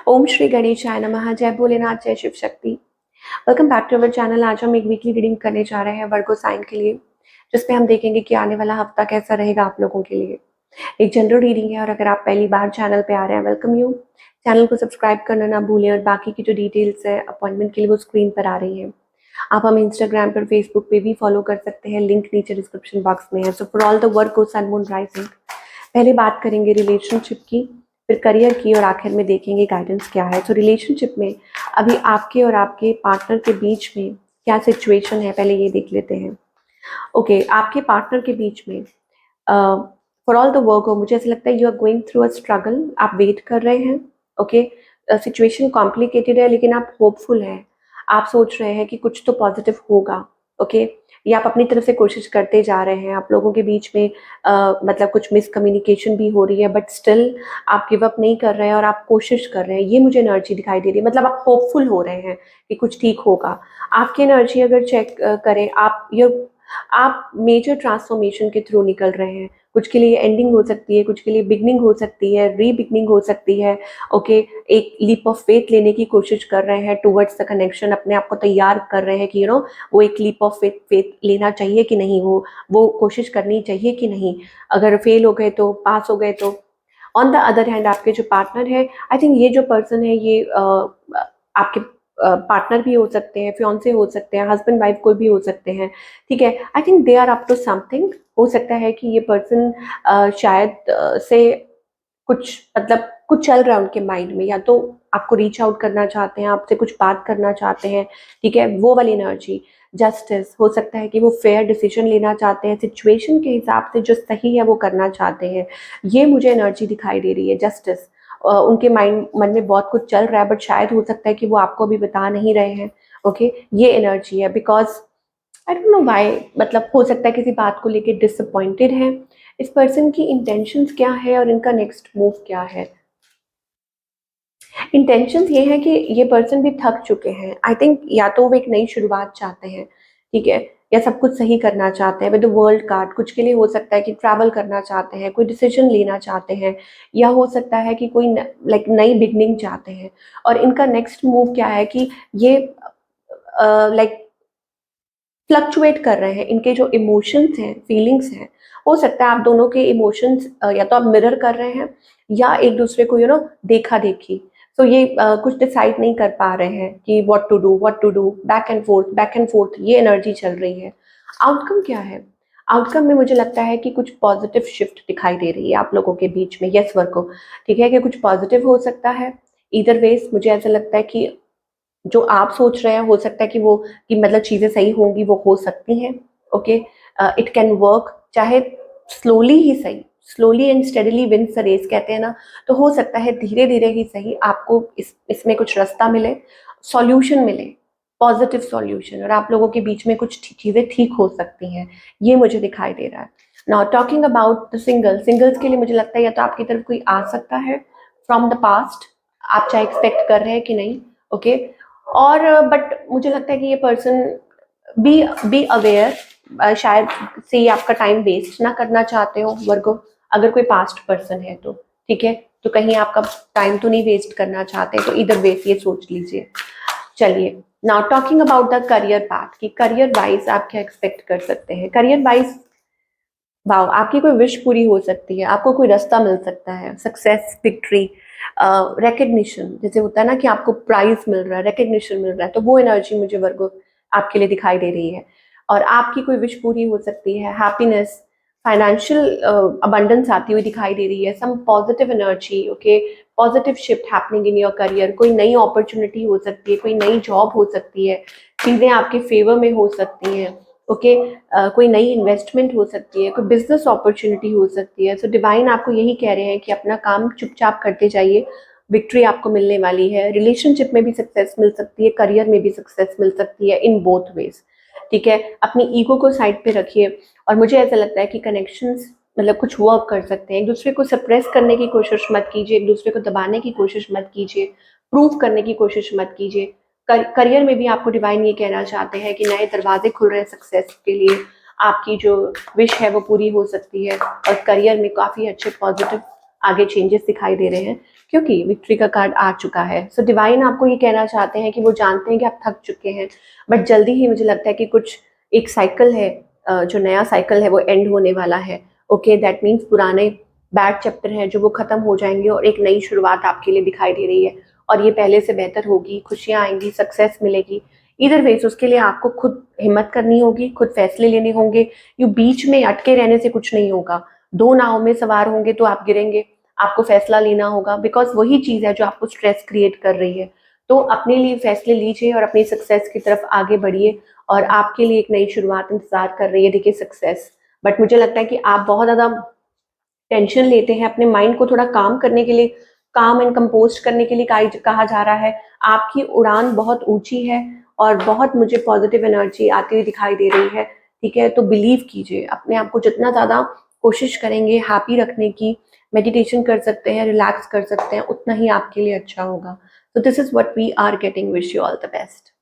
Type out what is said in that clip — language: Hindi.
ओम श्री गणेशाय नमः। जय भोलेनाथ, जय Shiv Shakti. Welcome back to our channel. आज हम एक वीकली रीडिंग करने जा रहे हैं वर्गो साइन के लिए, जिसमें हम देखेंगे कि आने वाला हफ्ता कैसा रहेगा आप लोगों के लिए। एक जनरल रीडिंग है और अगर आप पहली बार चैनल पे आ रहे हैं, वेलकम यू। चैनल को सब्सक्राइब करना ना भूलें और बाकी की जो डिटेल्स है अपॉइंटमेंट के लिए वो स्क्रीन पर आ रही है। आप हमें इंस्टाग्राम पर, फेसबुक पे भी फॉलो कर सकते हैं, लिंक नीचे डिस्क्रिप्शन बॉक्स में है। So for all the Virgo sun moon rising, पहले बात करेंगे रिलेशनशिप की, फिर करियर की और आखिर में देखेंगे गाइडेंस क्या है। तो रिलेशनशिप में अभी आपके और आपके पार्टनर के बीच में क्या सिचुएशन है, पहले ये देख लेते हैं। ओके, आपके पार्टनर के बीच में फॉर ऑल द वर्क हो, मुझे ऐसा लगता है you are going through a struggle. आप वेट कर रहे हैं। ओके, सिचुएशन कॉम्प्लिकेटेड है लेकिन आप होपफुल हैं। आप सोच रहे हैं कि कुछ तो पॉजिटिव होगा। ओके, ये आप अपनी तरफ से कोशिश करते जा रहे हैं। आप लोगों के बीच में मतलब कुछ मिसकम्युनिकेशन भी हो रही है, बट स्टिल आप गिव अप नहीं कर रहे हैं और आप कोशिश कर रहे हैं। ये मुझे एनर्जी दिखाई दे रही है, मतलब आप होपफुल हो रहे हैं कि कुछ ठीक होगा। आपकी एनर्जी अगर चेक करें, आप मेजर ट्रांसफॉर्मेशन के थ्रू निकल रहे हैं। कुछ के लिए एंडिंग हो सकती है, कुछ के लिए बिगनिंग हो सकती है, री बिगनिंग हो सकती है। ओके, एक लीप ऑफ फेथ लेने की कोशिश कर रहे हैं टूवर्ड्स द कनेक्शन। अपने आप को तैयार कर रहे हैं कि वो एक लीप ऑफ फेथ लेना चाहिए कि नहीं, वो कोशिश करनी चाहिए कि नहीं। अगर फेल हो गए तो, पास हो गए तो। ऑन द अदर हैंड आपके जो पार्टनर है, आई थिंक ये जो पर्सन है ये आपके पार्टनर भी हो सकते हैं, फियांसे हो सकते हैं, हस्बैंड वाइफ कोई भी हो सकते हैं। ठीक है, I think they are up to something. हो सकता है कि ये पर्सन शायद से कुछ मतलब कुछ चल रहा है उनके माइंड में, या तो आपको रीच आउट करना चाहते हैं, आपसे कुछ बात करना चाहते हैं। ठीक है, वो वाली एनर्जी। जस्टिस हो सकता है कि वो फेयर डिसीजन लेना चाहते हैं, सिचुएशन के हिसाब से जो सही है वो करना चाहते हैं। ये मुझे एनर्जी दिखाई दे रही है, जस्टिस। उनके माइंड मन में बहुत कुछ चल रहा है, बट शायद हो सकता है कि वो आपको अभी बता नहीं रहे हैं। ओके, ये एनर्जी है। Because I don't know why, मतलब हो सकता है किसी बात को लेके डिसअपॉइंटेड है। इस पर्सन की इंटेंशंस क्या है और इनका नेक्स्ट मूव क्या है। इंटेंशंस ये है कि ये पर्सन भी थक चुके हैं। आई थिंक या तो वो एक नई शुरुआत चाहते हैं, ठीक है, या सब कुछ सही करना चाहते हैं। विद द वर्ल्ड कार्ड, कुछ के लिए हो सकता है कि ट्रैवल करना चाहते हैं, कोई डिसीजन लेना चाहते हैं, या हो सकता है कि कोई लाइक नई बिगनिंग चाहते हैं। और इनका नेक्स्ट मूव क्या है कि ये लाइक फ्लक्चुएट कर रहे हैं। इनके जो इमोशंस हैं, फीलिंग्स हैं, हो सकता है आप दोनों के इमोशंस या तो आप मिरर कर रहे हैं या एक दूसरे को देखा देखी। तो ये कुछ डिसाइड नहीं कर पा रहे हैं कि what to do, back and forth ये एनर्जी चल रही है। आउटकम क्या है? आउटकम में मुझे लगता है कि कुछ पॉजिटिव शिफ्ट दिखाई दे रही है आप लोगों के बीच में। यस वर्को, ठीक है, कि कुछ पॉजिटिव हो सकता है। इधर वेज मुझे ऐसा लगता है कि जो आप सोच रहे हैं हो सकता है कि मतलब चीज़ें सही होंगी, वो हो सकती हैं। ओके, इट कैन वर्क, चाहे स्लोली ही सही। Slowly and steadily wins the race कहते हैं ना, तो हो सकता है धीरे धीरे ही सही आपको इसमें कुछ रास्ता मिले, सॉल्यूशन मिले, पॉजिटिव सॉल्यूशन, और आप लोगों के बीच में कुछ चीज़ें ठीक हो सकती हैं। ये मुझे दिखाई दे रहा है। Now talking about the singles के लिए मुझे लगता है या तो आपकी तरफ कोई आ सकता है फ्रॉम द पास्ट, आप चाहे एक्सपेक्ट कर रहे हैं कि नहीं। ओके, और बट मुझे लगता है कि ये पर्सन बी अवेयर, शायद से ये आपका टाइम वेस्ट ना करना चाहते हो वर्गो। अगर कोई पास्ट पर्सन है तो ठीक है, तो कहीं आपका टाइम तो नहीं वेस्ट करना चाहते, तो इधर वेट ये सोच लीजिए। चलिए, now talking about the career part, कि करियर वाइज आप क्या एक्सपेक्ट कर सकते हैं। करियर वाइज वाओ, आपकी कोई विश पूरी हो सकती है, आपको कोई रास्ता मिल सकता है, सक्सेस, विक्ट्री, रिकग्निशन। जैसे होता है ना कि आपको प्राइज मिल रहा है, रिकग्निशन मिल रहा है, तो वो एनर्जी मुझे वर्गो आपके लिए दिखाई दे रही है। और आपकी कोई विश पूरी हो सकती है, हैप्पीनेस, फाइनेंशियल अबंडेंस आती हुई दिखाई दे रही है, some positive energy. Okay, positive shift happening in your career, कोई नई अपॉर्चुनिटी हो सकती है, कोई नई जॉब हो सकती है, चीज़ें आपके फेवर में हो सकती हैं। ओके, कोई नई इन्वेस्टमेंट हो सकती है, कोई बिजनेस अपॉर्चुनिटी हो सकती है। सो डिवाइन आपको यही कह रहे हैं कि अपना काम चुपचाप करते जाइए, विक्ट्री आपको मिलने वाली है। रिलेशनशिप में भी सक्सेस मिल सकती है, करियर में भी सक्सेस मिल सकती है, इन बोथ वेज। ठीक है, अपनी ईगो को साइड पे रखिए। और मुझे ऐसा लगता है कि कनेक्शंस मतलब कुछ वर्क कर सकते हैं। एक दूसरे को सप्रेस करने की कोशिश मत कीजिए, एक दूसरे को दबाने की कोशिश मत कीजिए, प्रूव करने की कोशिश मत कीजिए। करियर में भी आपको डिवाइन ये कहना चाहते हैं कि नए दरवाजे खुल रहे हैं सक्सेस के लिए। आपकी जो विश है वो पूरी हो सकती है और करियर में काफ़ी अच्छे पॉजिटिव आगे चेंजेस दिखाई दे रहे हैं, क्योंकि विक्ट्री का कार्ड आ चुका है। सो डिवाइन आपको ये कहना चाहते हैं कि वो जानते हैं कि आप थक चुके हैं, बट जल्दी ही मुझे लगता है कि कुछ एक साइकिल है, जो नया साइकिल है वो एंड होने वाला है। ओके, दैट मीन्स पुराने बैड चैप्टर हैं जो वो खत्म हो जाएंगे और एक नई शुरुआत आपके लिए दिखाई दे रही है, और ये पहले से बेहतर होगी, खुशियां आएंगी, सक्सेस मिलेगी। इधर वेज उसके लिए आपको खुद हिम्मत करनी होगी, खुद फैसले लेने होंगे। यू बीच में अटके रहने से कुछ नहीं होगा। दो नाव में सवार होंगे तो आप गिरेंगे, आपको फैसला लेना होगा, बिकॉज वही चीज है जो आपको स्ट्रेस क्रिएट कर रही है। तो अपने लिए फैसले लीजिए और अपनी सक्सेस की तरफ आगे बढ़िए, और आपके लिए एक नई शुरुआत इंतजार कर रही है, देखिए सक्सेस। बट मुझे लगता है कि आप बहुत ज्यादा टेंशन लेते हैं, अपने माइंड को थोड़ा काम करने के लिए, काम एंड कंपोस्ट करने के लिए कहा जा रहा है। आपकी उड़ान बहुत ऊंची है और बहुत मुझे पॉजिटिव एनर्जी आती हुई दिखाई दे रही है, ठीक है। तो बिलीव कीजिए अपने आप को, जितना ज़्यादा कोशिश करेंगे हैप्पी रखने की, मेडिटेशन कर सकते हैं, रिलैक्स कर सकते हैं, उतना ही आपके लिए अच्छा होगा। तो this is what we are getting, wish you all the best.